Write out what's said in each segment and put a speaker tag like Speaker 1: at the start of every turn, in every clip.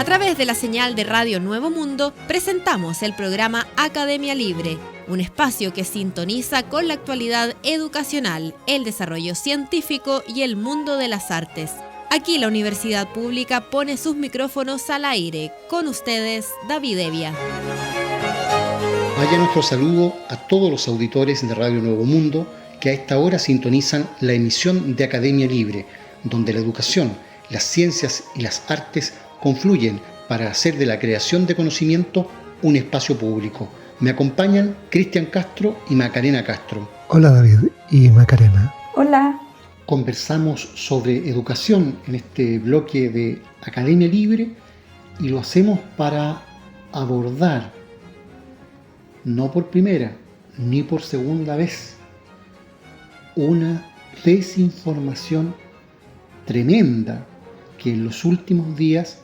Speaker 1: través de la señal de Radio Nuevo Mundo, presentamos el programa Academia Libre, un espacio que sintoniza con la actualidad educacional, el desarrollo científico y el mundo de las artes. Aquí la Universidad Pública pone sus micrófonos al aire. Con ustedes, David Evia.
Speaker 2: Vaya nuestro saludo a todos los auditores de Radio Nuevo Mundo que a esta hora sintonizan la emisión de Academia Libre, donde la educación, las ciencias y las artes confluyen para hacer de la creación de conocimiento un espacio público. Me acompañan Cristian Castro y Macarena Castro.
Speaker 3: Hola David y Macarena.
Speaker 4: Hola.
Speaker 2: Conversamos sobre educación en este bloque de Academia Libre y lo hacemos para abordar, no por primera ni por segunda vez, una desinformación tremenda que en los últimos días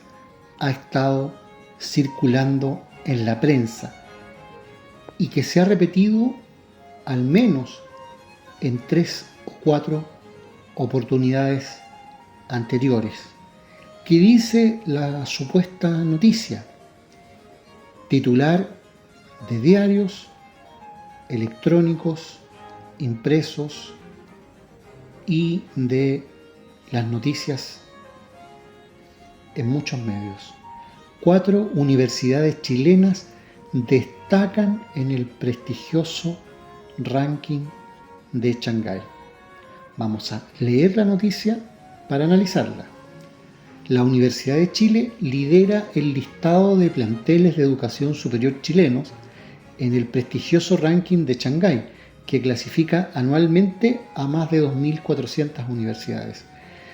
Speaker 2: ha estado circulando en la prensa y que se ha repetido al menos en 3 o 4 oportunidades anteriores. ¿Qué dice la supuesta noticia? Titular de diarios electrónicos, impresos y de las noticias en muchos medios. 4 universidades chilenas destacan en el prestigioso ranking de Shanghái. Vamos a leer la noticia para analizarla. La Universidad de Chile lidera el listado de planteles de educación superior chilenos en el prestigioso ranking de Shanghái, que clasifica anualmente a más de 2.400 universidades.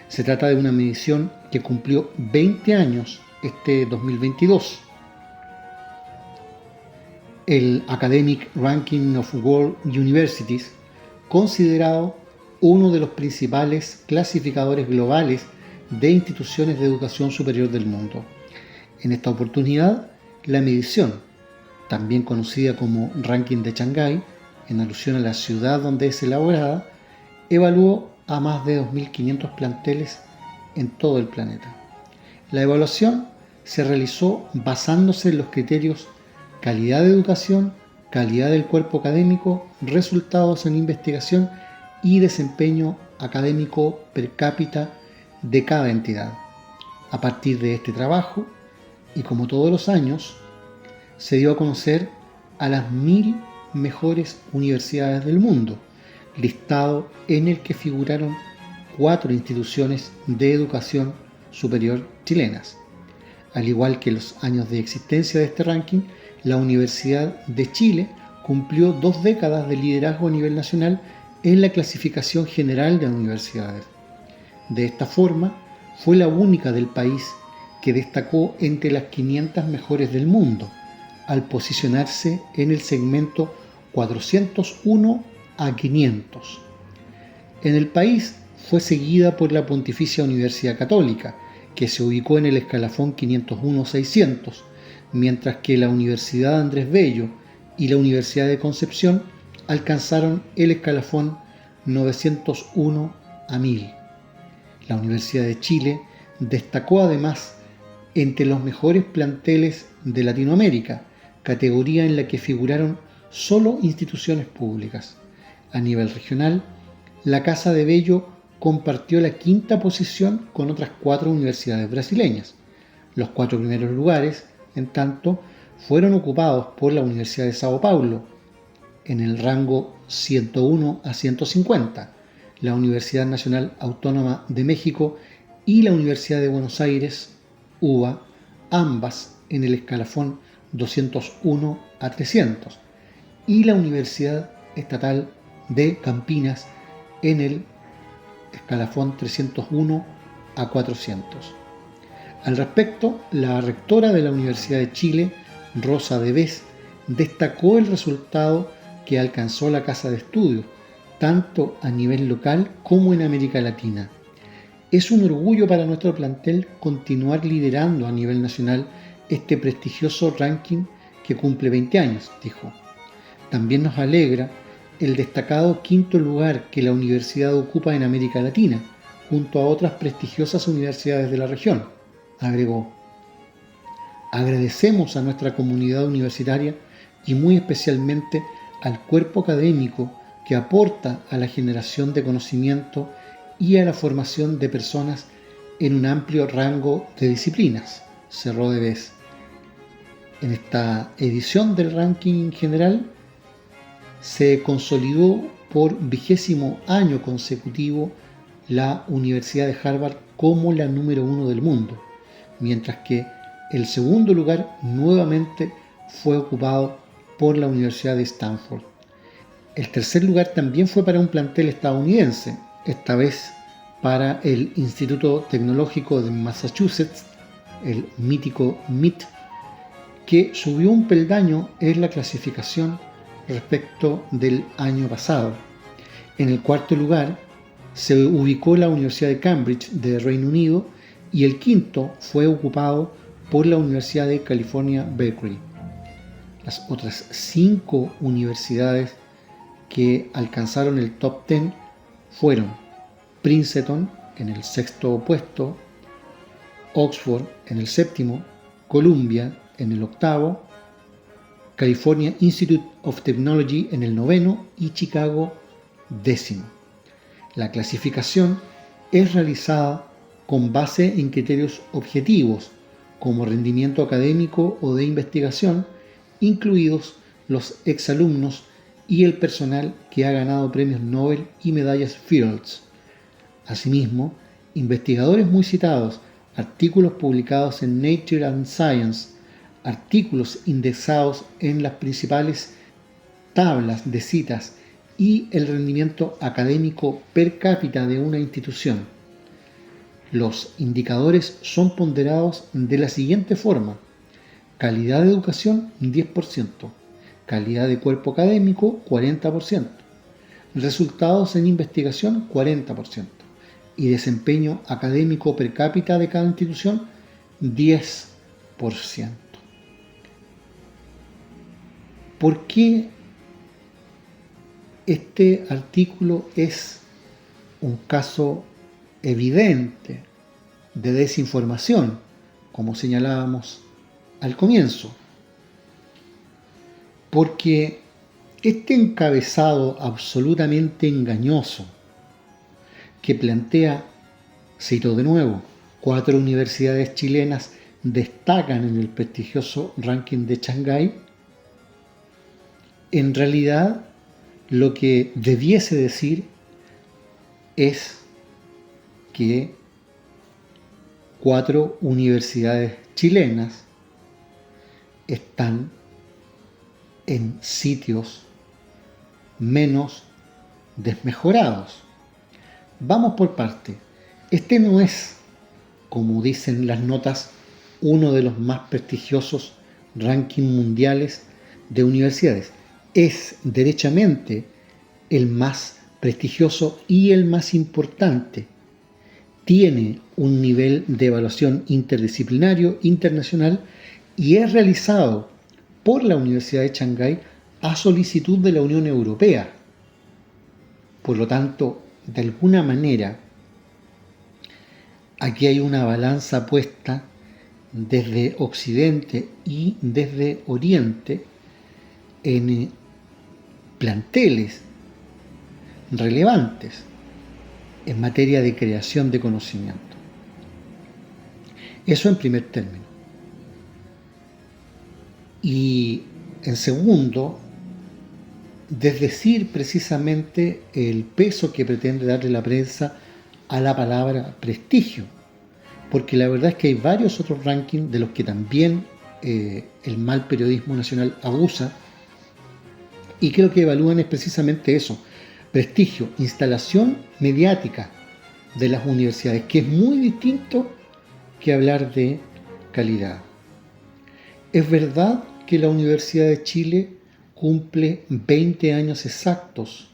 Speaker 2: Se trata de una medición que cumplió 20 años este 2022. El Academic Ranking of World Universities, considerado uno de los principales clasificadores globales de instituciones de educación superior del mundo. En esta oportunidad, la medición, también conocida como Ranking de Shanghái, en alusión a la ciudad donde es elaborada, evaluó a más de 2.500 planteles en todo el planeta. La evaluación se realizó basándose en los criterios calidad de educación, calidad del cuerpo académico, resultados en investigación y desempeño académico per cápita de cada entidad. A partir de este trabajo, y como todos los años, se dio a conocer a las 1.000 mejores universidades del mundo, listado en el que figuraron 4 instituciones de educación superior chilenas. Al igual que los años de existencia de este ranking, la Universidad de Chile cumplió 2 décadas de liderazgo a nivel nacional en la clasificación general de universidades. De esta forma, fue la única del país que destacó entre las 500 mejores del mundo, al posicionarse en el segmento 401 a 500. En el país fue seguida por la Pontificia Universidad Católica, que se ubicó en el escalafón 501-600, mientras que la Universidad Andrés Bello y la Universidad de Concepción alcanzaron el escalafón 901 a 1000. La Universidad de Chile destacó además entre los mejores planteles de Latinoamérica, categoría en la que figuraron solo instituciones públicas. A nivel regional, la Casa de Bello compartió la 5ª posición con otras 4 universidades brasileñas. Los 4 primeros lugares, en tanto, fueron ocupados por la Universidad de Sao Paulo, en el rango 101 a 150, la Universidad Nacional Autónoma de México y la Universidad de Buenos Aires, UBA, ambas en el escalafón 201 a 300, y la Universidad Estatal de Campinas en el escalafón 301 a 400. Al respecto, la rectora de la Universidad de Chile, Rosa Debes, destacó el resultado que alcanzó la Casa de Estudios, tanto a nivel local como en América Latina. Es un orgullo para nuestro plantel continuar liderando a nivel nacional este prestigioso ranking que cumple 20 años, dijo. También nos alegra el destacado 5º lugar que la universidad ocupa en América Latina, junto a otras prestigiosas universidades de la región, agregó. Agradecemos a nuestra comunidad universitaria y muy especialmente al cuerpo académico que aporta a la generación de conocimiento y a la formación de personas en un amplio rango de disciplinas, cerró Debes. En esta edición del ranking general se consolidó por 20º año consecutivo la Universidad de Harvard como la número 1 del mundo, mientras que el segundo lugar nuevamente fue ocupado por la Universidad de Stanford. El tercer lugar también fue para un plantel estadounidense, esta vez para el Instituto Tecnológico de Massachusetts, el mítico MIT, que subió un peldaño en la clasificación respecto del año pasado. En el cuarto lugar se ubicó la Universidad de Cambridge de Reino Unido y el quinto fue ocupado por la Universidad de California, Berkeley. Las otras 5 universidades que alcanzaron el top 10 fueron Princeton en el 6º puesto, Oxford en el 7º, Columbia en el 8º, California Institute of Technology en el 9º y Chicago 10º. La clasificación es realizada con base en criterios objetivos como rendimiento académico o de investigación, incluidos los exalumnos y el personal que ha ganado premios Nobel y medallas Fields. Asimismo, investigadores muy citados, artículos publicados en Nature and Science, artículos indexados en las principales tablas de citas y el rendimiento académico per cápita de una institución. Los indicadores son ponderados de la siguiente forma: calidad de educación 10%, calidad de cuerpo académico 40%, resultados en investigación 40% y desempeño académico per cápita de cada institución 10%. ¿Por qué este artículo es un caso evidente de desinformación, como señalábamos al comienzo? Porque este encabezado absolutamente engañoso que plantea, cito de nuevo, 4 universidades chilenas destacan en el prestigioso ranking de Shanghái, en realidad lo que debiese decir es que 4 universidades chilenas están en sitios menos desmejorados. Vamos por parte. Este no es, como dicen las notas, uno de los más prestigiosos rankings mundiales de universidades. Es derechamente el más prestigioso y el más importante. Tiene un nivel de evaluación interdisciplinario internacional y es realizado por la Universidad de Shanghái a solicitud de la Unión Europea. Por lo tanto, de alguna manera, aquí hay una balanza puesta desde Occidente y desde Oriente en planteles relevantes en materia de creación de conocimiento. Eso en primer término. Y en segundo, desdecir precisamente el peso que pretende darle la prensa a la palabra prestigio, porque la verdad es que hay varios otros rankings de los que también el mal periodismo nacional abusa, y que lo que evalúan es precisamente eso: prestigio, instalación mediática de las universidades, que es muy distinto que hablar de calidad. Es verdad que la Universidad de Chile cumple 20 años exactos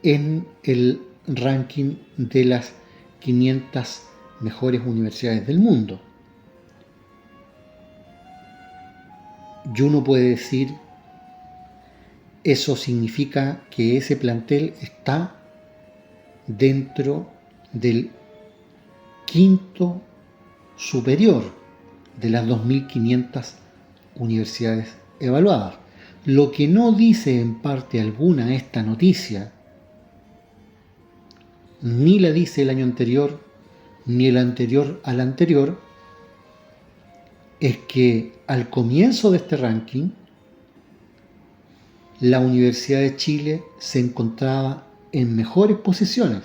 Speaker 2: en el ranking de las 500 mejores universidades del mundo. Y uno puede decir, eso significa que ese plantel está dentro del quinto superior. de las 2.500 universidades evaluadas. Lo que no dice en parte alguna esta noticia, ni la dice el año anterior, ni el anterior al anterior, es que al comienzo de este ranking, la Universidad de Chile se encontraba en mejores posiciones.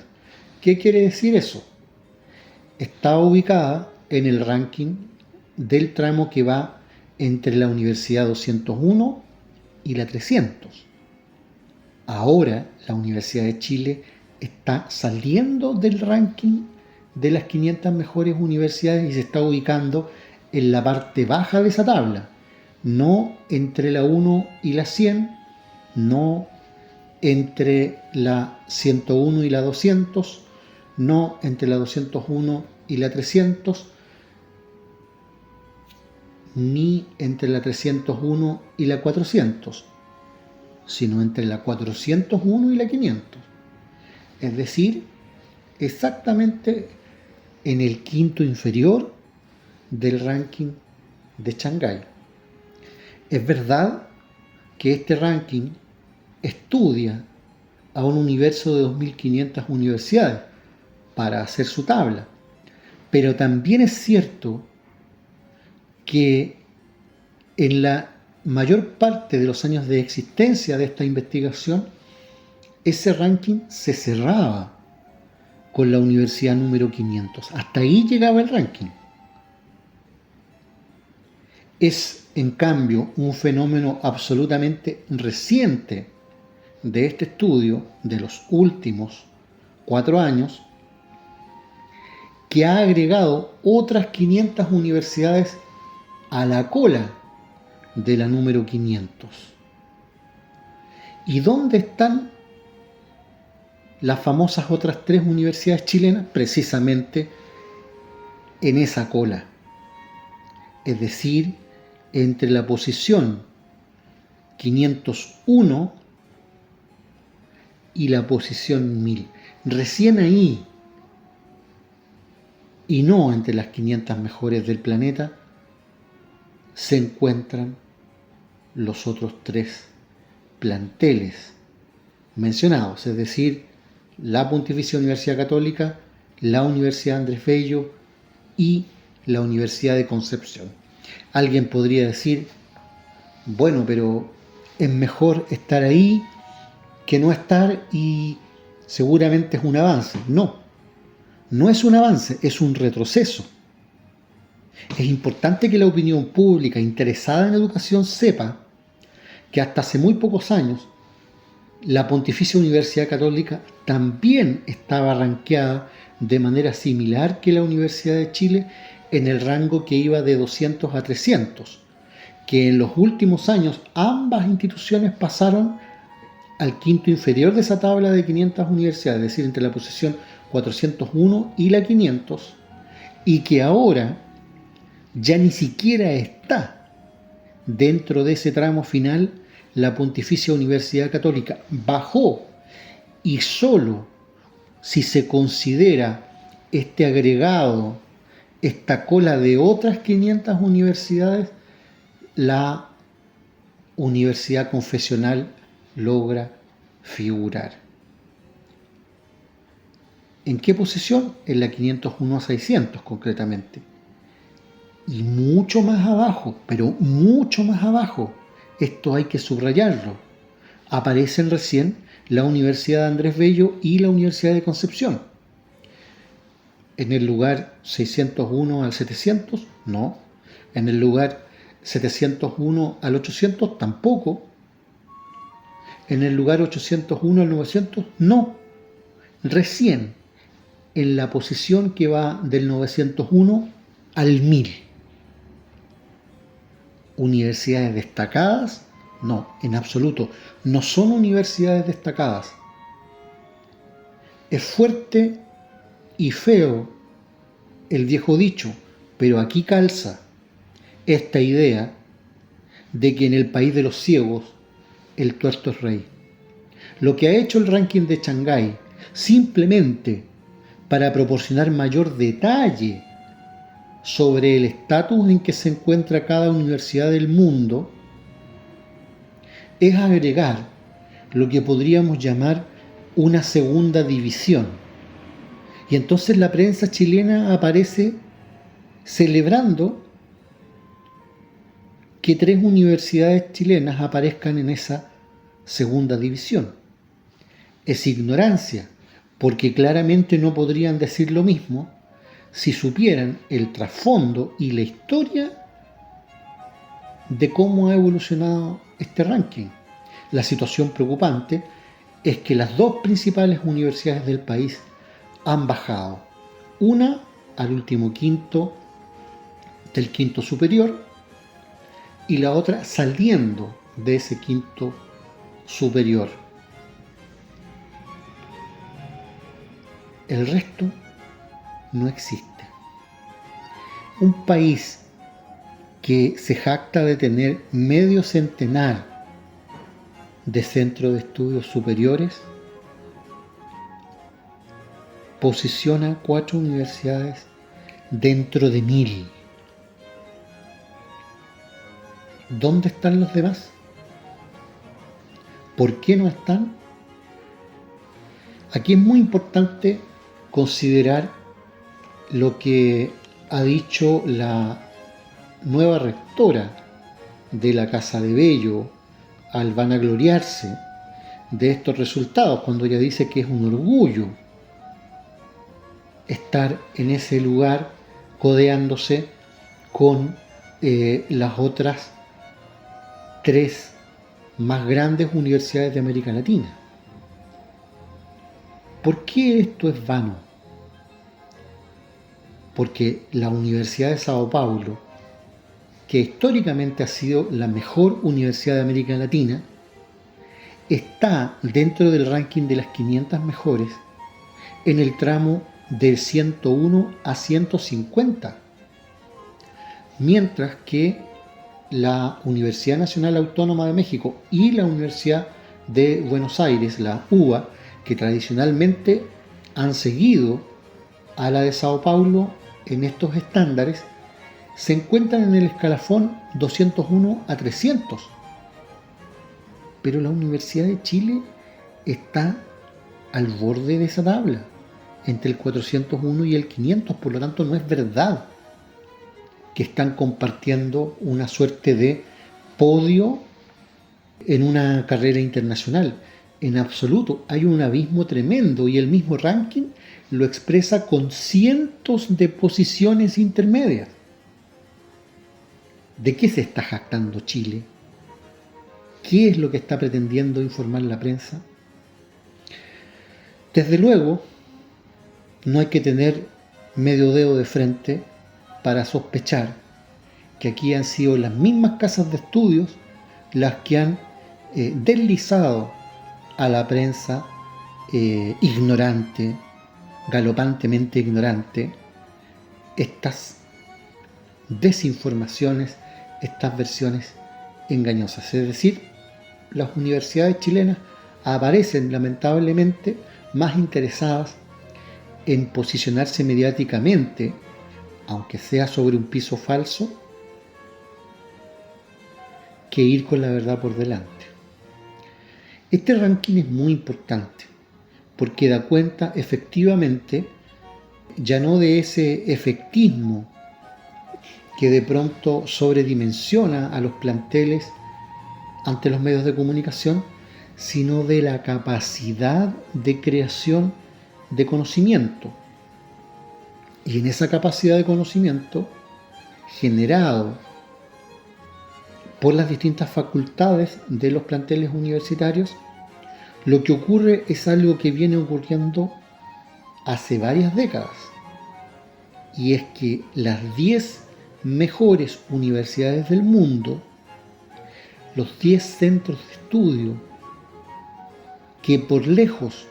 Speaker 2: ¿Qué quiere decir eso? Estaba ubicada en el ranking del tramo que va entre la Universidad 201 y la 300. Ahora la Universidad de Chile está saliendo del ranking de las 500 mejores universidades y se está ubicando en la parte baja de esa tabla, no entre la 1 y la 100, no entre la 101 y la 200, no entre la 201 y la 300, ni entre la 301 y la 400, sino entre la 401 y la 500. Es decir, exactamente en el quinto inferior del ranking de Shanghái. Es verdad que este ranking estudia a un universo de 2.500 universidades para hacer su tabla, pero también es cierto que en la mayor parte de los años de existencia de esta investigación, ese ranking se cerraba con la universidad número 500. Hasta ahí llegaba el ranking. Es, en cambio, un fenómeno absolutamente reciente de este estudio, de los últimos 4 años, que ha agregado otras 500 universidades a la cola de la número 500. ¿Y dónde están las famosas otras 3 universidades chilenas? Precisamente en esa cola. Es decir, entre la posición 501 y la posición 1000. Recién ahí, y no entre las 500 mejores del planeta, se encuentran los otros 3 planteles mencionados, es decir, la Pontificia Universidad Católica, la Universidad Andrés Bello y la Universidad de Concepción. Alguien podría decir, bueno, pero es mejor estar ahí que no estar y seguramente es un avance. No, no es un avance, es un retroceso. Es importante que la opinión pública interesada en educación sepa que hasta hace muy pocos años la Pontificia Universidad Católica también estaba rankeada de manera similar que la Universidad de Chile en el rango que iba de 200 a 300, que en los últimos años ambas instituciones pasaron al quinto inferior de esa tabla de 500 universidades, es decir, entre la posición 401 y la 500, y que ahora ya ni siquiera está dentro de ese tramo final la Pontificia Universidad Católica. Bajó, y solo si se considera este agregado, esta cola de otras 500 universidades, la Universidad Confesional logra figurar. ¿En qué posición? En la 501 a 600 concretamente. Y mucho más abajo, pero mucho más abajo, esto hay que subrayarlo, aparecen recién la Universidad de Andrés Bello y la Universidad de Concepción. En el lugar 601 al 700, no. En el lugar 701 al 800, tampoco. En el lugar 801 al 900, no. Recién en la posición que va del 901 al 1000. ¿Universidades destacadas? No, en absoluto. No son universidades destacadas. Es fuerte y feo el viejo dicho, pero aquí calza esta idea de que en el país de los ciegos el tuerto es rey. Lo que ha hecho el ranking de Shanghái, simplemente para proporcionar mayor detalle sobre el estatus en que se encuentra cada universidad del mundo es agregar lo que podríamos llamar una segunda división. Y entonces la prensa chilena aparece celebrando que 3 universidades chilenas aparezcan en esa segunda división. Es ignorancia, porque claramente no podrían decir lo mismo si supieran el trasfondo y la historia de cómo ha evolucionado este ranking. La situación preocupante es que las 2 principales universidades del país han bajado. Una al último quinto del quinto superior y la otra saliendo de ese quinto superior. El resto no existe. Un país que se jacta de tener medio centenar de centros de estudios superiores posiciona 4 universidades dentro de 1000. ¿Dónde están los demás? ¿Por qué no están? Aquí es muy importante considerar lo que ha dicho la nueva rectora de la Casa de Bello al vanagloriarse de estos resultados, cuando ella dice que es un orgullo estar en ese lugar codeándose con las otras 3 más grandes universidades de América Latina. ¿Por qué esto es vano? Porque la Universidad de Sao Paulo, que históricamente ha sido la mejor universidad de América Latina, está dentro del ranking de las 500 mejores en el tramo del 101 a 150, mientras que la Universidad Nacional Autónoma de México y la Universidad de Buenos Aires, la UBA, que tradicionalmente han seguido a la de Sao Paulo en estos estándares, se encuentran en el escalafón 201 a 300. Pero la Universidad de Chile está al borde de esa tabla, entre el 401 y el 500, por lo tanto no es verdad que están compartiendo una suerte de podio en una carrera internacional. En absoluto, hay un abismo tremendo y el mismo ranking lo expresa con cientos de posiciones intermedias. ¿De qué se está jactando Chile? ¿Qué es lo que está pretendiendo informar la prensa? Desde luego, no hay que tener medio dedo de frente para sospechar que aquí han sido las mismas casas de estudios las que han deslizado a la prensa ignorante, galopantemente ignorante, estas desinformaciones, estas versiones engañosas. Es decir, las universidades chilenas aparecen lamentablemente más interesadas en posicionarse mediáticamente, aunque sea sobre un piso falso, que ir con la verdad por delante. Este ranking es muy importante porque da cuenta efectivamente ya no de ese efectismo que de pronto sobredimensiona a los planteles ante los medios de comunicación, sino de la capacidad de creación de conocimiento. Y en esa capacidad de conocimiento generado por las distintas facultades de los planteles universitarios, lo que ocurre es algo que viene ocurriendo hace varias décadas, y es que las 10 mejores universidades del mundo, los 10 centros de estudio que por lejos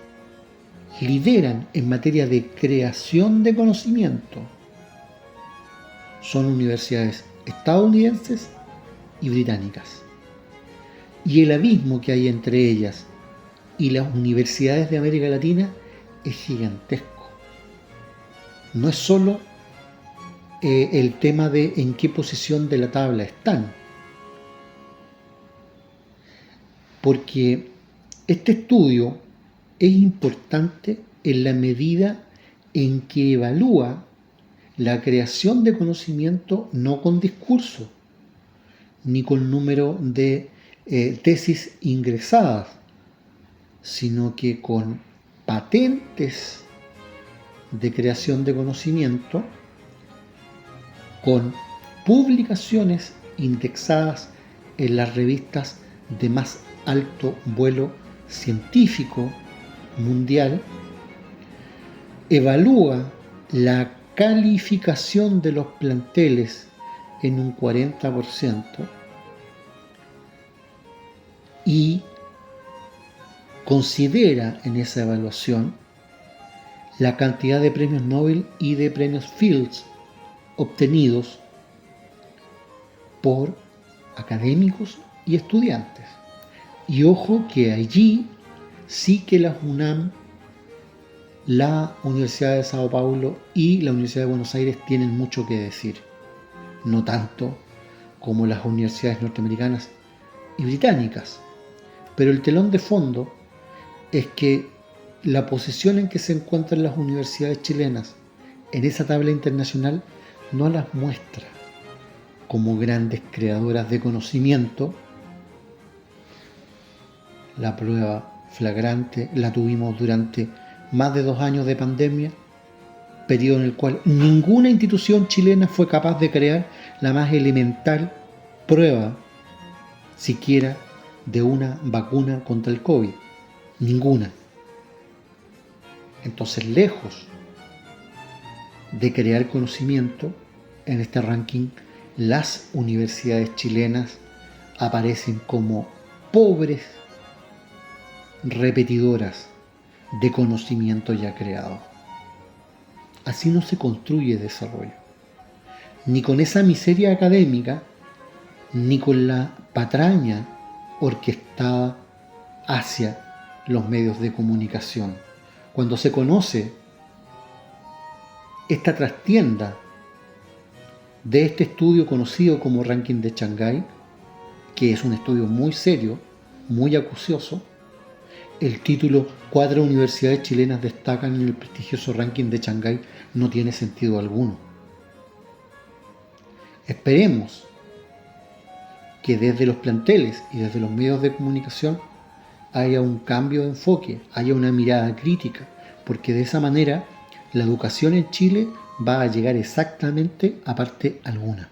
Speaker 2: lideran en materia de creación de conocimiento, son universidades estadounidenses y británicas. Y el abismo que hay entre ellas y las universidades de América Latina es gigantesco. No es solo el tema de en qué posición de la tabla están. Porque este estudio es importante en la medida en que evalúa la creación de conocimiento no con discurso, ni con número de tesis ingresadas, sino que con patentes de creación de conocimiento, con publicaciones indexadas en las revistas de más alto vuelo científico mundial, evalúa la calificación de los planteles en un 40% y considera en esa evaluación la cantidad de premios Nobel y de premios Fields obtenidos por académicos y estudiantes. Y ojo que allí sí que la UNAM, la Universidad de Sao Paulo y la Universidad de Buenos Aires tienen mucho que decir. No tanto como las universidades norteamericanas y británicas. Pero el telón de fondo es que la posición en que se encuentran las universidades chilenas en esa tabla internacional no las muestra como grandes creadoras de conocimiento. La prueba flagrante la tuvimos durante más de 2 años de pandemia, periodo en el cual ninguna institución chilena fue capaz de crear la más elemental prueba, siquiera de una vacuna contra el COVID. Ninguna. Entonces, lejos de crear conocimiento, en este ranking, las universidades chilenas aparecen como pobres repetidoras de conocimiento ya creado. Así no se construye desarrollo. Ni con esa miseria académica, ni con la patraña orquestada hacia los medios de comunicación. Cuando se conoce esta trastienda de este estudio conocido como Ranking de Shanghái, que es un estudio muy serio, muy acucioso, el título 4 universidades chilenas destacan en el prestigioso Ranking de Shanghái no tiene sentido alguno. Esperemos que desde los planteles y desde los medios de comunicación haya un cambio de enfoque, haya una mirada crítica, porque de esa manera la educación en Chile va a llegar exactamente a parte alguna.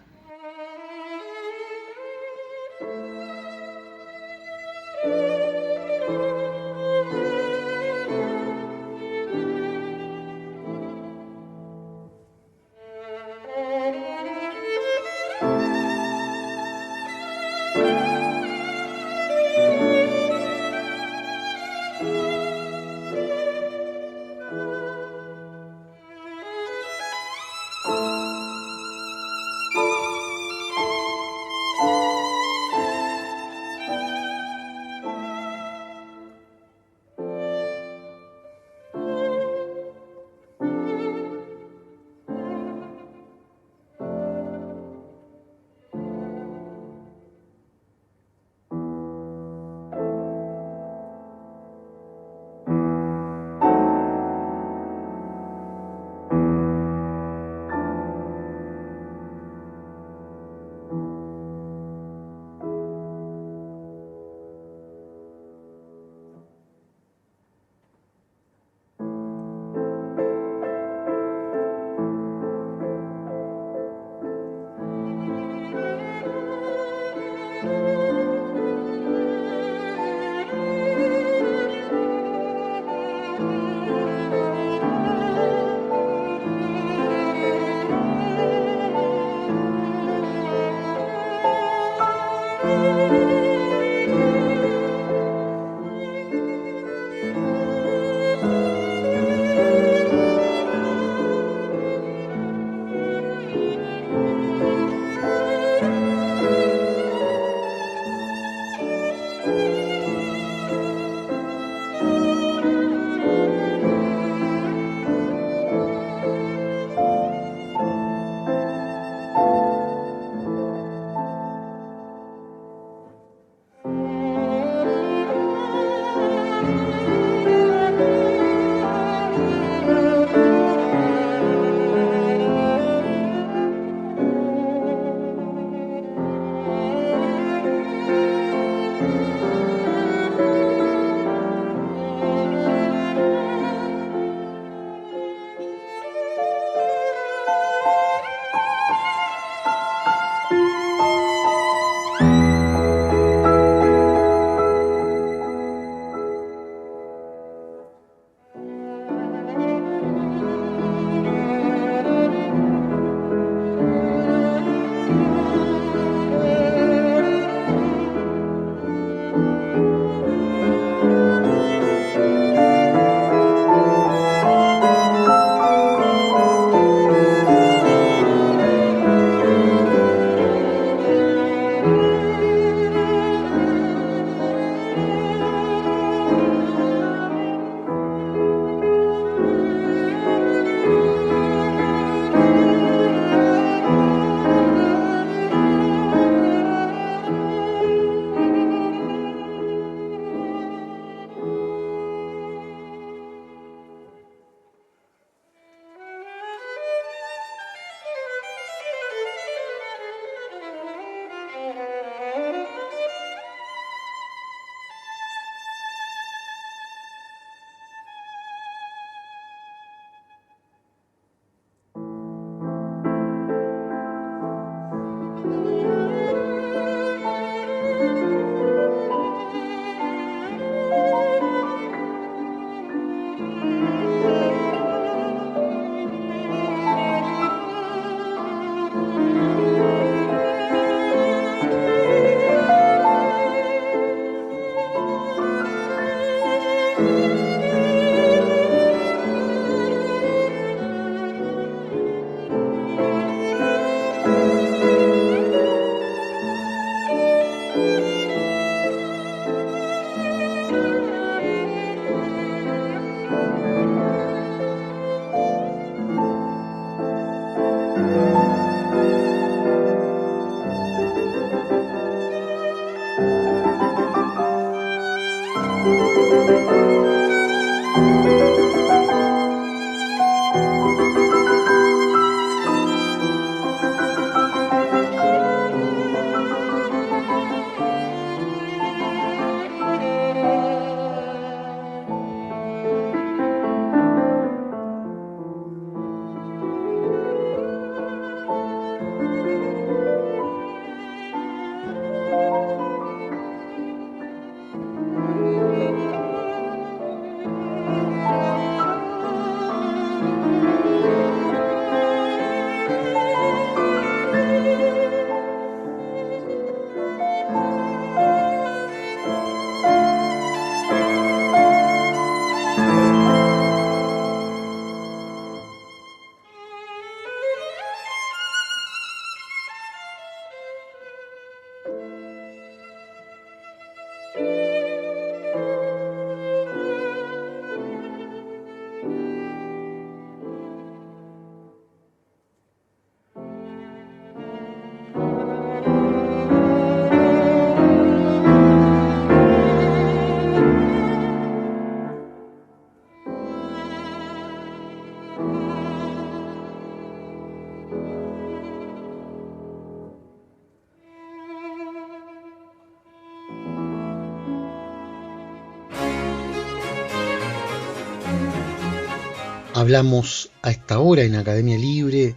Speaker 2: Hablamos a esta hora en Academia Libre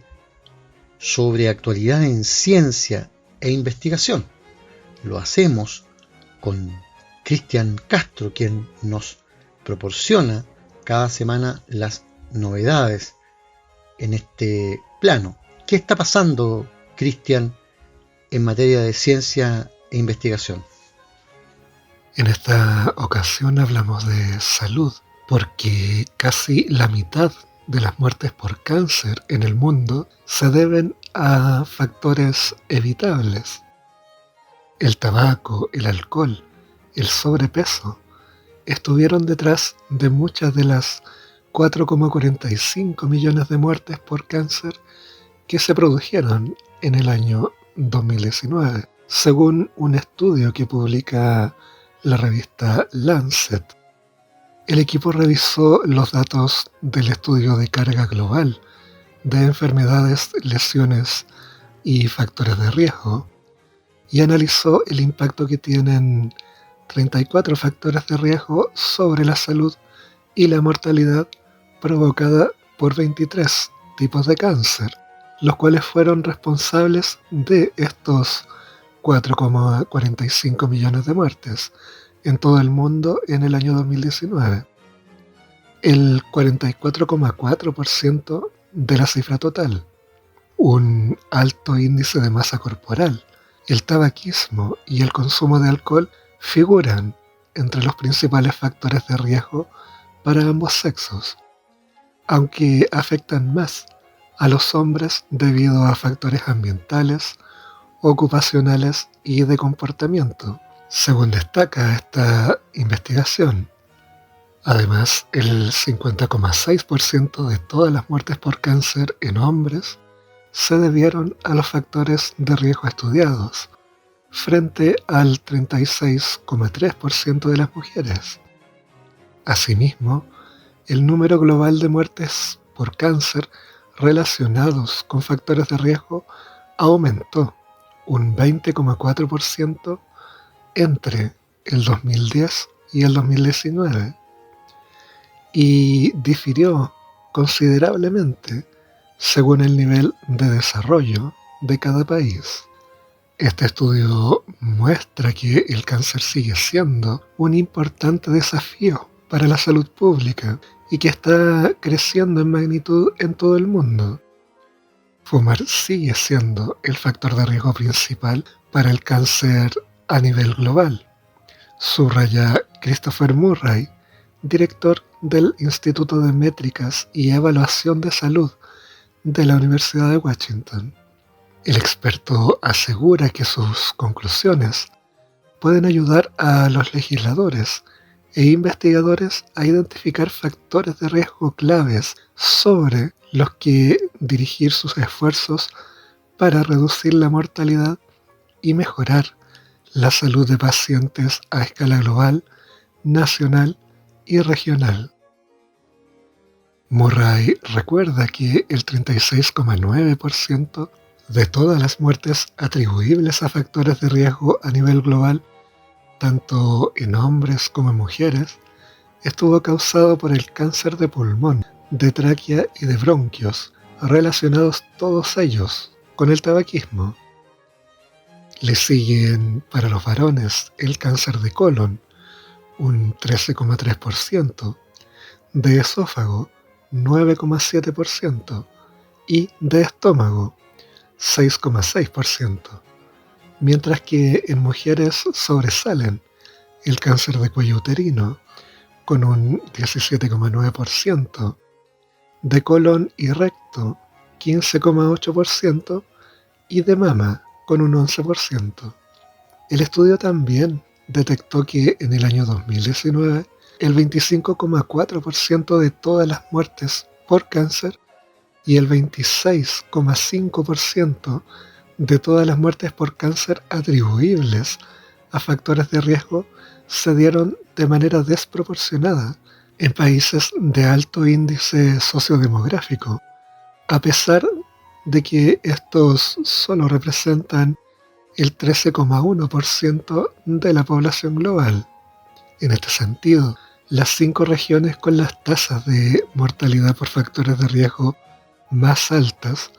Speaker 2: sobre actualidad en ciencia e investigación. Lo hacemos con Cristian Castro, quien nos proporciona cada semana las novedades en este plano. ¿Qué está pasando, Cristian, en materia de ciencia e investigación?
Speaker 3: En esta ocasión hablamos de salud, porque casi la mitad de las muertes por cáncer en el mundo se deben a factores evitables. El tabaco, el alcohol, el sobrepeso estuvieron detrás de muchas de las 4,45 millones de muertes por cáncer que se produjeron en el año 2019, según un estudio que publica la revista Lancet. El equipo revisó los datos del estudio de carga global de enfermedades, lesiones y factores de riesgo y analizó el impacto que tienen 34 factores de riesgo sobre la salud y la mortalidad provocada por 23 tipos de cáncer, los cuales fueron responsables de estos 4,45 millones de muertes en todo el mundo en el año 2019. El 44,4% de la cifra total, un alto índice de masa corporal, el tabaquismo y el consumo de alcohol figuran entre los principales factores de riesgo para ambos sexos, aunque afectan más a los hombres debido a factores ambientales, ocupacionales y de comportamiento, según destaca esta investigación. Además, el 50,6% de todas las muertes por cáncer en hombres se debieron a los factores de riesgo estudiados, frente al 36,3% de las mujeres. Asimismo, el número global de muertes por cáncer relacionados con factores de riesgo aumentó un 20,4% entre el 2010 y el 2019 y difirió considerablemente según el nivel de desarrollo de cada país. Este estudio muestra que el cáncer sigue siendo un importante desafío para la salud pública y que está creciendo en magnitud en todo el mundo. Fumar sigue siendo el factor de riesgo principal para el cáncer a nivel global, subraya Christopher Murray, director del Instituto de Métricas y Evaluación de Salud de la Universidad de Washington. El experto asegura que sus conclusiones pueden ayudar a los legisladores e investigadores a identificar factores de riesgo claves sobre los que dirigir sus esfuerzos para reducir la mortalidad y mejorar la salud de pacientes a escala global, nacional y regional. Murray recuerda que el 36,9% de todas las muertes atribuibles a factores de riesgo a nivel global, tanto en hombres como en mujeres, estuvo causado por el cáncer de pulmón, de tráquea y de bronquios, relacionados todos ellos con el tabaquismo. Le siguen para los varones el cáncer de colon, un 13,3%, de esófago, 9,7%, y de estómago, 6,6%, mientras que en mujeres sobresalen el cáncer de cuello uterino, con un 17,9%, de colon y recto, 15,8%, y de mama, con un 11%. El estudio también detectó que en el año 2019, el 25,4% de todas las muertes por cáncer y el 26,5% de todas las muertes por cáncer atribuibles a factores de riesgo se dieron de manera desproporcionada en países de alto índice sociodemográfico, a pesar de que estos solo representan el 13,1% de la población global. En este sentido, las 5 regiones con las tasas de mortalidad por factores de riesgo más altas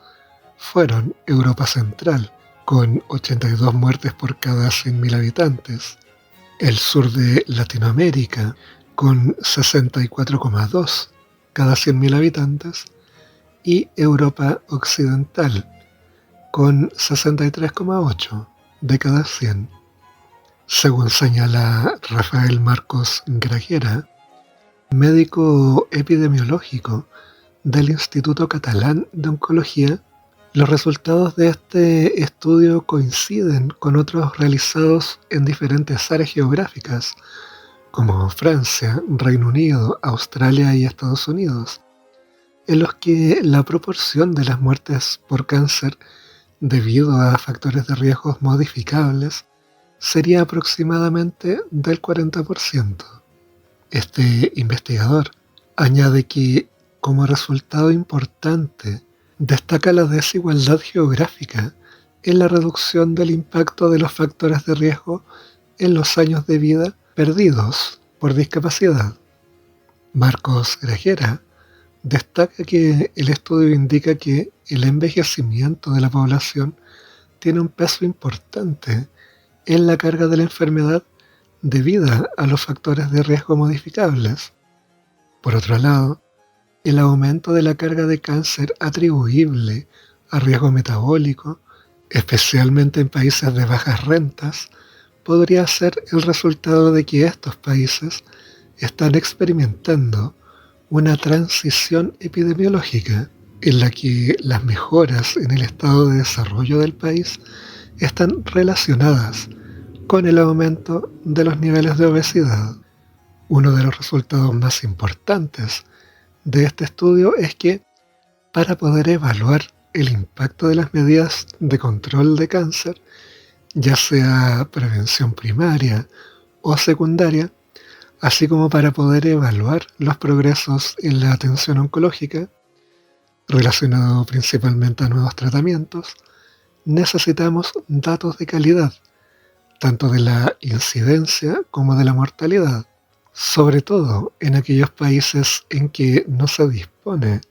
Speaker 3: fueron Europa Central, con 82 muertes por cada 100.000 habitantes, el sur de Latinoamérica, con 64,2 cada 100.000 habitantes, y Europa Occidental, con 63,8 de cada 100. Según señala Rafael Marcos Gragera, médico epidemiológico del Instituto Catalán de Oncología, los resultados de este estudio coinciden con otros realizados en diferentes áreas geográficas, como Francia, Reino Unido, Australia y Estados Unidos, en los que la proporción de las muertes por cáncer debido a factores de riesgos modificables sería aproximadamente del 40%. Este investigador añade que, como resultado importante, destaca la desigualdad geográfica en la reducción del impacto de los factores de riesgo en los años de vida perdidos por discapacidad. Marcos Gragera destaca que el estudio indica que el envejecimiento de la población tiene un peso importante en la carga de la enfermedad debida a los factores de riesgo modificables. Por otro lado, el aumento de la carga de cáncer atribuible a riesgo metabólico, especialmente en países de bajas rentas, podría ser el resultado de que estos países están experimentando una transición epidemiológica en la que las mejoras en el estado de desarrollo del país están relacionadas con el aumento de los niveles de obesidad. Uno de los resultados más importantes de este estudio es que para poder evaluar el impacto de las medidas de control de cáncer, ya sea prevención primaria o secundaria, así como para poder evaluar los progresos en la atención oncológica, relacionado principalmente a nuevos tratamientos, necesitamos datos de calidad, tanto de la incidencia como de la mortalidad, sobre todo en aquellos países en que no se dispone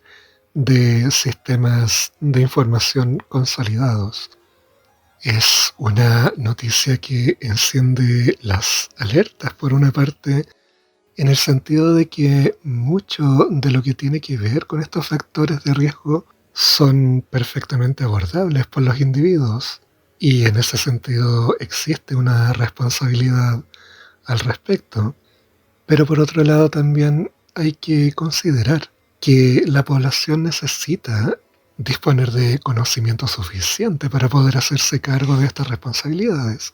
Speaker 3: de sistemas de información consolidados. Es una noticia que enciende las alertas, por una parte, en el sentido de que mucho de lo que tiene que ver con estos factores de riesgo son perfectamente abordables por los individuos, y en ese sentido existe una responsabilidad al respecto. Pero por otro lado también hay que considerar que la población necesita disponer de conocimiento suficiente para poder hacerse cargo de estas responsabilidades.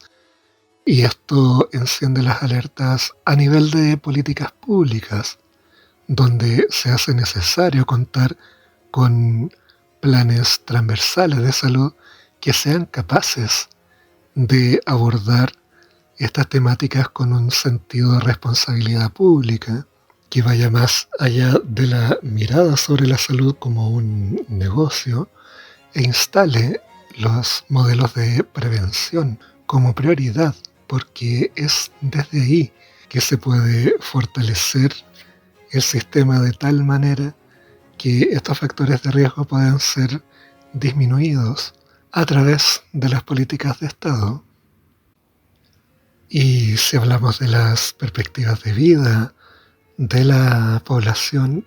Speaker 3: Y esto enciende las alertas a nivel de políticas públicas, donde se hace necesario contar con planes transversales de salud que sean capaces de abordar estas temáticas con un sentido de responsabilidad pública que vaya más allá de la mirada sobre la salud como un negocio e instale los modelos de prevención como prioridad, porque es desde ahí que se puede fortalecer el sistema de tal manera que estos factores de riesgo puedan ser disminuidos a través de las políticas de Estado. Y si hablamos de las perspectivas de vida de la población,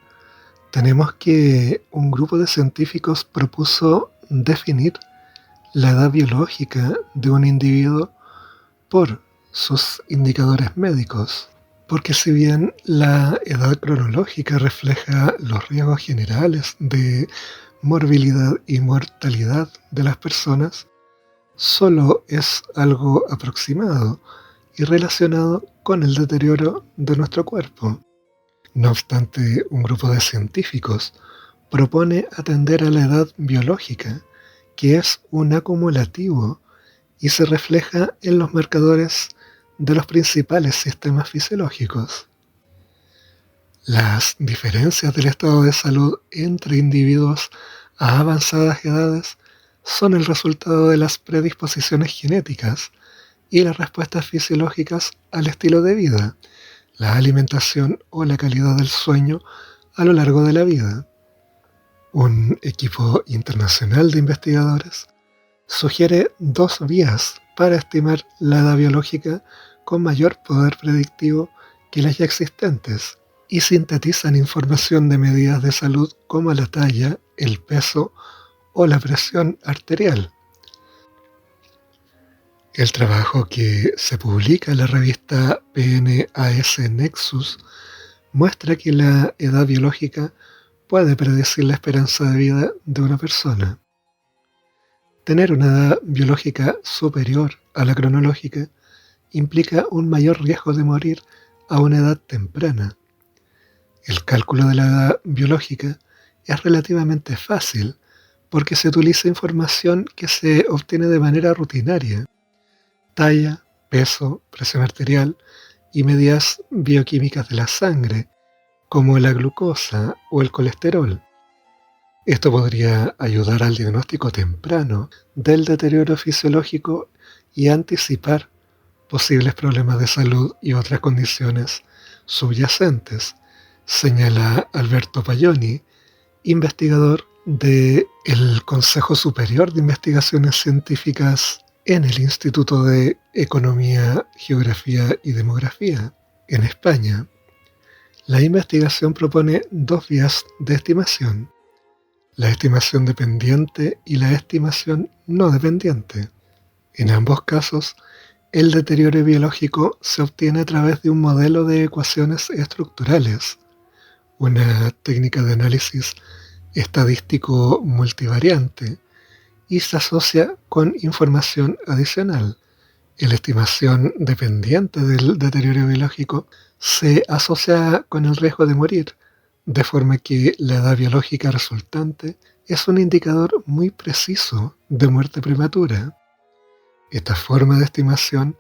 Speaker 3: tenemos que un grupo de científicos propuso definir la edad biológica de un individuo por sus indicadores médicos, porque si bien la edad cronológica refleja los riesgos generales de morbilidad y mortalidad de las personas, solo es algo aproximado y relacionado con el deterioro de nuestro cuerpo. No obstante, un grupo de científicos propone atender a la edad biológica, que es un acumulativo y se refleja en los marcadores de los principales sistemas fisiológicos. Las diferencias del estado de salud entre individuos a avanzadas edades son el resultado de las predisposiciones genéticas y las respuestas fisiológicas al estilo de vida, la alimentación o la calidad del sueño a lo largo de la vida. Un equipo internacional de investigadores sugiere dos vías para estimar la edad biológica con mayor poder predictivo que las ya existentes y sintetizan información de medidas de salud como la talla, el peso o la presión arterial. El trabajo que se publica en la revista PNAS Nexus muestra que la edad biológica puede predecir la esperanza de vida de una persona. Tener una edad biológica superior a la cronológica implica un mayor riesgo de morir a una edad temprana. El cálculo de la edad biológica es relativamente fácil porque se utiliza información que se obtiene de manera rutinaria: talla, peso, presión arterial y medidas bioquímicas de la sangre, como la glucosa o el colesterol. Esto podría ayudar al diagnóstico temprano del deterioro fisiológico y anticipar posibles problemas de salud y otras condiciones subyacentes, señala Alberto Paioni, investigador del Consejo Superior de Investigaciones Científicas en el Instituto de Economía, Geografía y Demografía, en España. La investigación propone dos vías de estimación: la estimación dependiente y la estimación no dependiente. En ambos casos, El deterioro biológico se obtiene a través de un modelo de ecuaciones estructurales, una técnica de análisis estadístico multivariante, y se asocia con información adicional. La estimación dependiente del deterioro biológico se asocia con el riesgo de morir, de forma que la edad biológica resultante es un indicador muy preciso de muerte prematura. Esta forma de estimación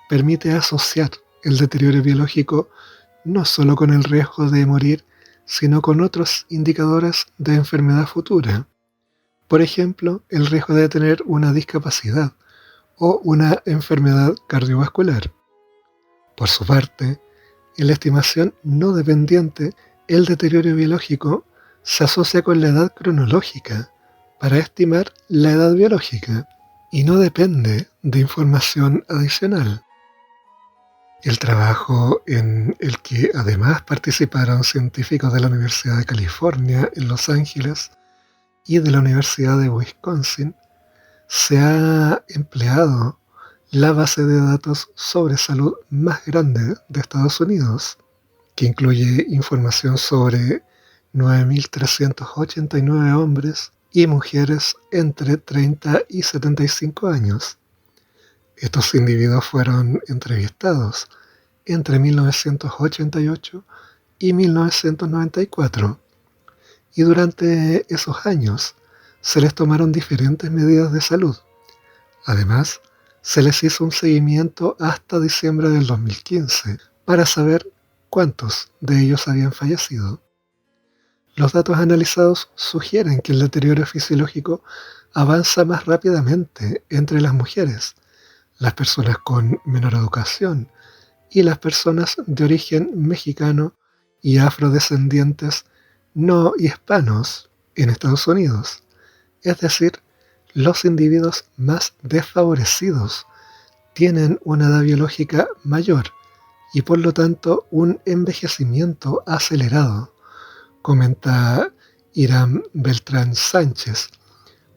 Speaker 3: permite asociar el deterioro biológico no solo con el riesgo de morir, sino con otros indicadores de enfermedad futura. Por ejemplo, el riesgo de tener una discapacidad o una enfermedad cardiovascular. Por su parte, en la estimación no dependiente, el deterioro biológico se asocia con la edad cronológica para estimar la edad biológica y no depende de información adicional. El trabajo en el que además participaron científicos de la Universidad de California en Los Ángeles y de la Universidad de Wisconsin, se ha empleado la base de datos sobre salud más grande de Estados Unidos, que incluye información sobre 9.389 hombres y mujeres entre 30 y 75 años. Estos individuos fueron entrevistados entre 1988 y 1994, y durante esos años se les tomaron diferentes medidas de salud. Además, se les hizo un seguimiento hasta diciembre del 2015 para saber cuántos de ellos habían fallecido. Los datos analizados sugieren que el deterioro fisiológico avanza más rápidamente entre las mujeres, las personas con menor educación y las personas de origen mexicano y afrodescendientes no hispanos en Estados Unidos, es decir, los individuos más desfavorecidos tienen una edad biológica mayor y por lo tanto un envejecimiento acelerado, comenta Irán Beltrán Sánchez,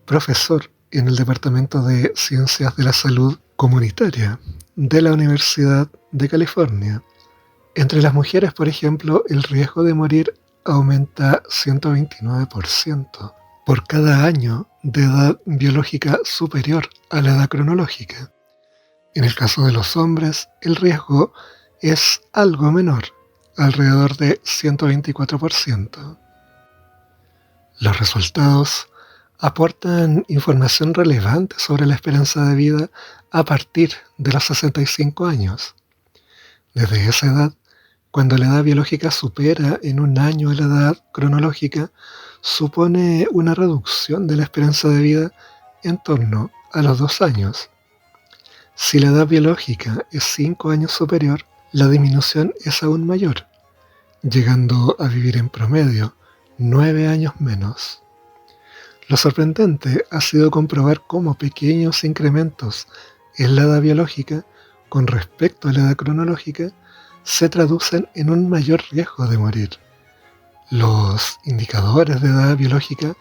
Speaker 3: profesor en el Departamento de Ciencias de la Salud Comunitaria de la Universidad de California. Entre las mujeres, por ejemplo, el riesgo de morir aumenta 129% por cada año de edad biológica superior a la edad cronológica. En el caso de los hombres, el riesgo es algo menor, alrededor de 124%. Los resultados aportan información relevante sobre la esperanza de vida a partir de los 65 años. Desde esa edad, cuando la edad biológica supera en un año la edad cronológica, supone una reducción de la esperanza de vida en torno a los 2 años. Si la edad biológica es 5 años superior, la disminución es aún mayor, llegando a vivir en promedio 9 años menos. Lo sorprendente ha sido comprobar cómo pequeños incrementos en la edad biológica con respecto a la edad cronológica se traducen en un mayor riesgo de morir. Los indicadores de edad biológica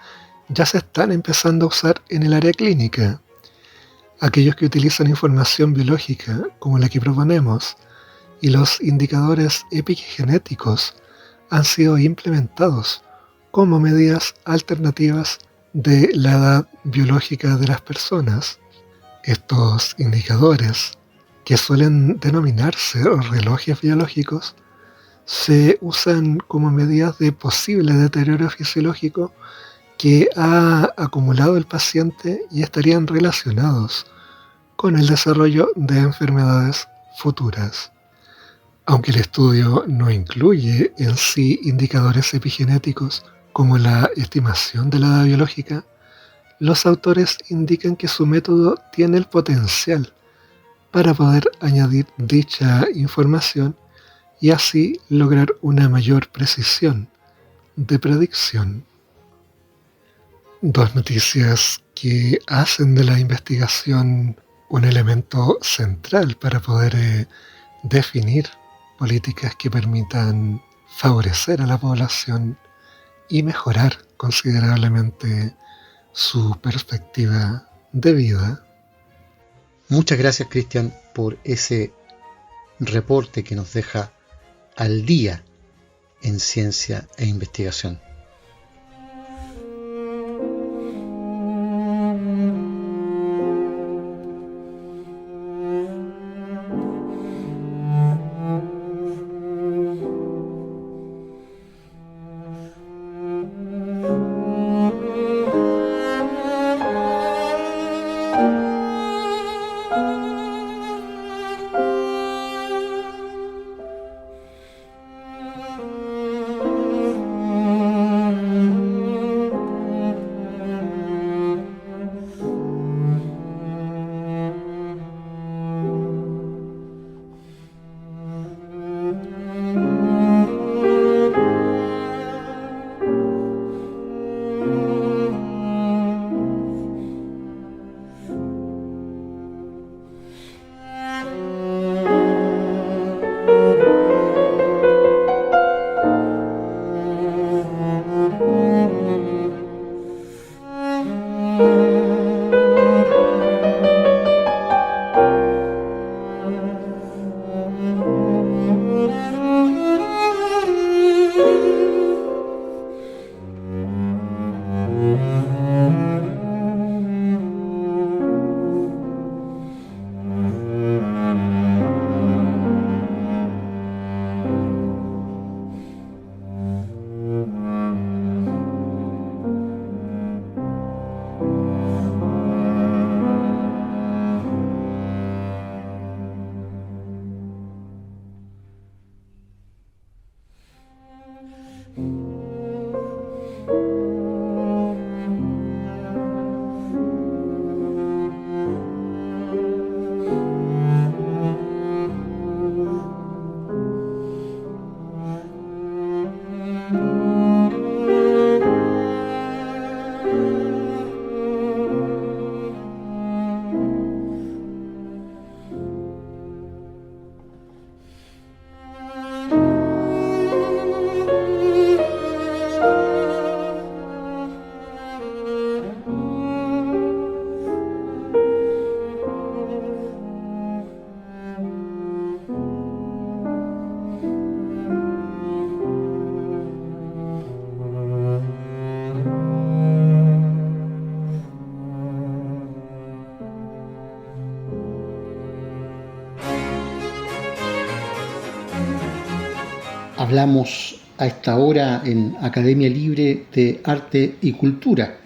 Speaker 3: ya se están empezando a usar en el área clínica. Aquellos que utilizan información biológica como la que proponemos y los indicadores epigenéticos han sido implementados como medidas alternativas de la edad biológica de las personas. Estos indicadores, que suelen denominarse relojes biológicos, se usan como medidas de posible deterioro fisiológico que ha acumulado el paciente y estarían relacionados con el desarrollo de enfermedades futuras. Aunque el estudio no incluye en sí indicadores epigenéticos como la estimación de la edad biológica, los autores indican que su método tiene el potencial para poder añadir dicha información y así lograr una mayor precisión de predicción. Dos noticias que hacen de la investigación un elemento central para poder definir políticas que permitan favorecer a la población y mejorar considerablemente su perspectiva de vida.
Speaker 2: Muchas gracias, Cristian, por ese reporte que nos deja al día en ciencia e investigación. Hablamos a esta hora en Academia Libre de Arte y Cultura.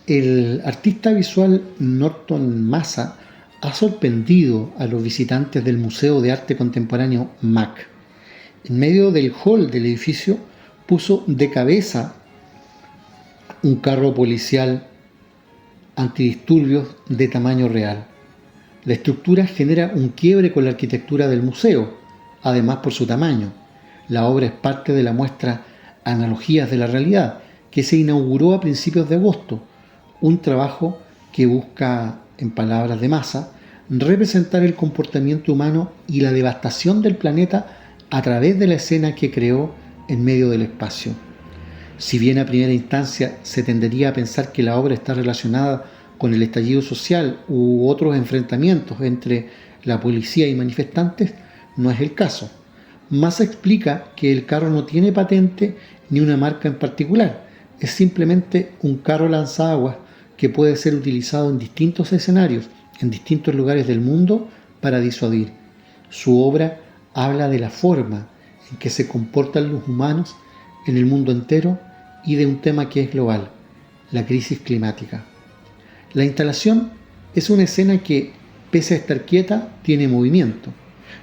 Speaker 2: El artista visual Norton Massa ha sorprendido a los visitantes del Museo de Arte Contemporáneo MAC. En medio del hall del edificio puso de cabeza un carro policial antidisturbios de tamaño real. La estructura genera un quiebre con la arquitectura del museo, además por su tamaño. La obra es parte de la muestra Analogías de la Realidad, que se inauguró a principios de agosto, un trabajo que busca, en palabras de Massa, representar el comportamiento humano y la devastación del planeta a través de la escena que creó en medio del espacio. Si bien a primera instancia se tendería a pensar que la obra está relacionada con el estallido social u otros enfrentamientos entre la policía y manifestantes, no es el caso. Massa explica que el carro no tiene patente ni una marca en particular, es simplemente un carro lanzaguas que puede ser utilizado en distintos escenarios, en distintos lugares del mundo para disuadir. Su obra habla de la forma en que se comportan los humanos en el mundo entero y de un tema que es global, la crisis climática. La instalación es una escena que, pese a estar quieta, tiene movimiento.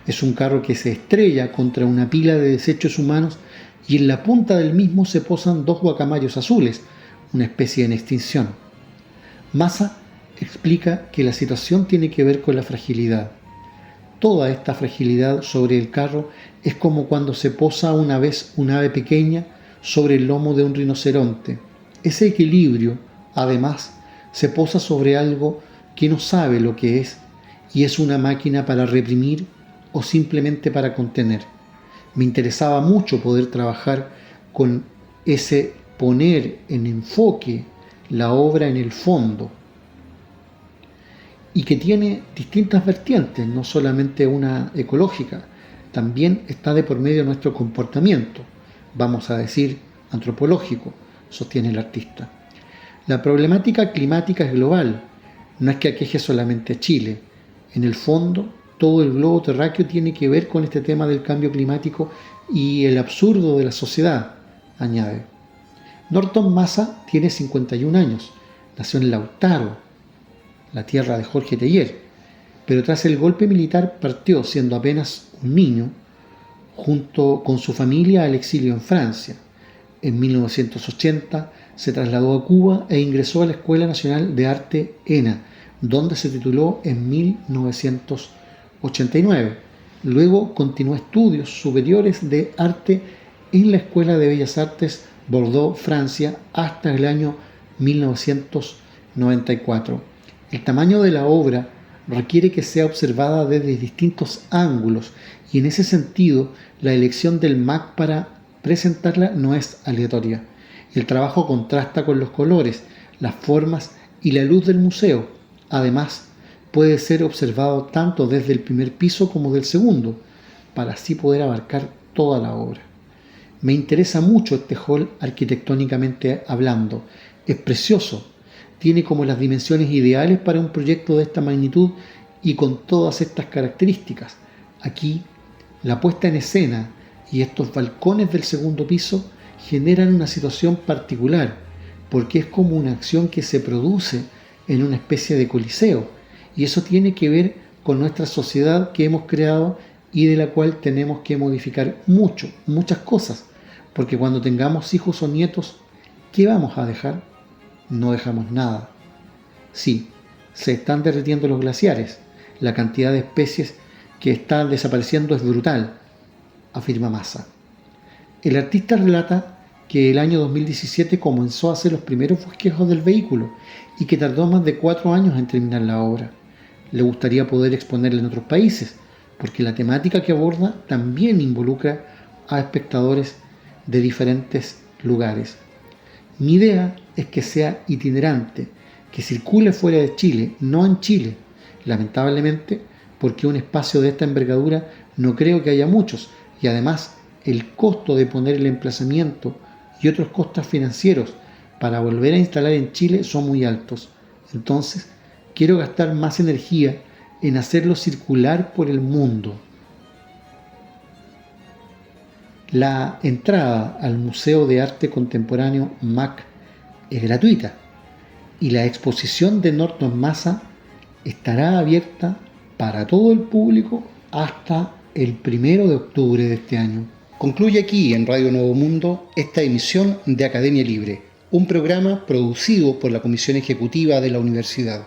Speaker 2: Es un carro que se estrella contra una pila de desechos humanos y en la punta del mismo se posan dos guacamayos azules, una especie en extinción. Massa explica que la situación tiene que ver con la fragilidad. Toda esta fragilidad sobre el carro es como cuando se posa una vez un ave pequeña sobre el lomo de un rinoceronte. Ese equilibrio, además, se posa sobre algo que no sabe lo que es y es una máquina para reprimir o simplemente para contener. Me interesaba mucho poder trabajar con ese poner en enfoque la obra en el fondo. y que tiene distintas vertientes, no solamente una ecológica, también está de por medio nuestro comportamiento, vamos a decir antropológico, sostiene el artista. La problemática climática es global, no es que aqueje solamente a Chile. En el fondo, todo el globo terráqueo tiene que ver con este tema del cambio climático y el absurdo de la sociedad, añade. Norton Massa tiene 51 años, nació en Lautaro, la tierra de Jorge Teillier, pero tras el golpe militar partió, siendo apenas un niño, junto con su familia al exilio en Francia. En 1980 se trasladó a Cuba e ingresó a la Escuela Nacional de Arte ENA, donde se tituló en 1989. Luego continuó estudios superiores de arte en la Escuela de Bellas Artes Bordeaux, Francia, hasta el año 1994. El tamaño de la obra requiere que sea observada desde distintos ángulos y en ese sentido la elección del MAC para presentarla no es aleatoria. El trabajo contrasta con los colores, las formas y la luz del museo. Además, puede ser observado tanto desde el primer piso como del segundo, para así poder abarcar toda la obra. Me interesa mucho este hall arquitectónicamente hablando. Es precioso. Tiene como las dimensiones ideales para un proyecto de esta magnitud y con todas estas características. Aquí, la puesta en escena y estos balcones del segundo piso generan una situación particular, porque es como una acción que se produce en una especie de coliseo, y eso tiene que ver con nuestra sociedad que hemos creado y de la cual tenemos que modificar muchas cosas, porque cuando tengamos hijos o nietos, ¿qué vamos a dejar? No dejamos nada. Sí, se están derritiendo los glaciares, la cantidad de especies que están desapareciendo es brutal, afirma Massa. El artista relata que el año 2017 comenzó a hacer los primeros bosquejos del vehículo y que tardó más de 4 años en terminar la obra. Le gustaría poder exponerla en otros países, porque la temática que aborda también involucra a espectadores de diferentes lugares. Mi idea es que sea itinerante, que circule fuera de Chile, no en Chile. Lamentablemente, porque un espacio de esta envergadura no creo que haya muchos, y además el costo de poner el emplazamiento y otros costos financieros para volver a instalar en Chile son muy altos. Entonces, quiero gastar más energía en hacerlo circular por el mundo. La entrada al Museo de Arte Contemporáneo MAC es gratuita y la exposición de Norton Massa estará abierta para todo el público hasta el 1 de octubre de este año. Concluye aquí en Radio Nuevo Mundo esta emisión de Academia Libre, un programa producido por la Comisión Ejecutiva de la Universidad.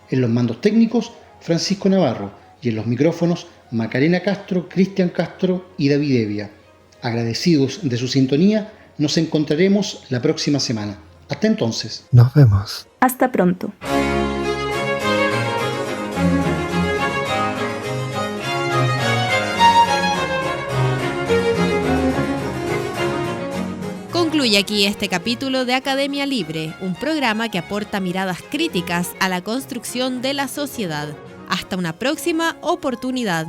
Speaker 2: En los mandos técnicos, Francisco Navarro, y en los micrófonos, Macarena Castro, Cristian Castro y David Evia. Agradecidos de su sintonía, nos encontraremos la próxima semana. Hasta entonces.
Speaker 3: Nos vemos.
Speaker 4: Hasta pronto.
Speaker 1: Concluye aquí este capítulo de Academia Libre, un programa que aporta miradas críticas a la construcción de la sociedad. Hasta una próxima oportunidad.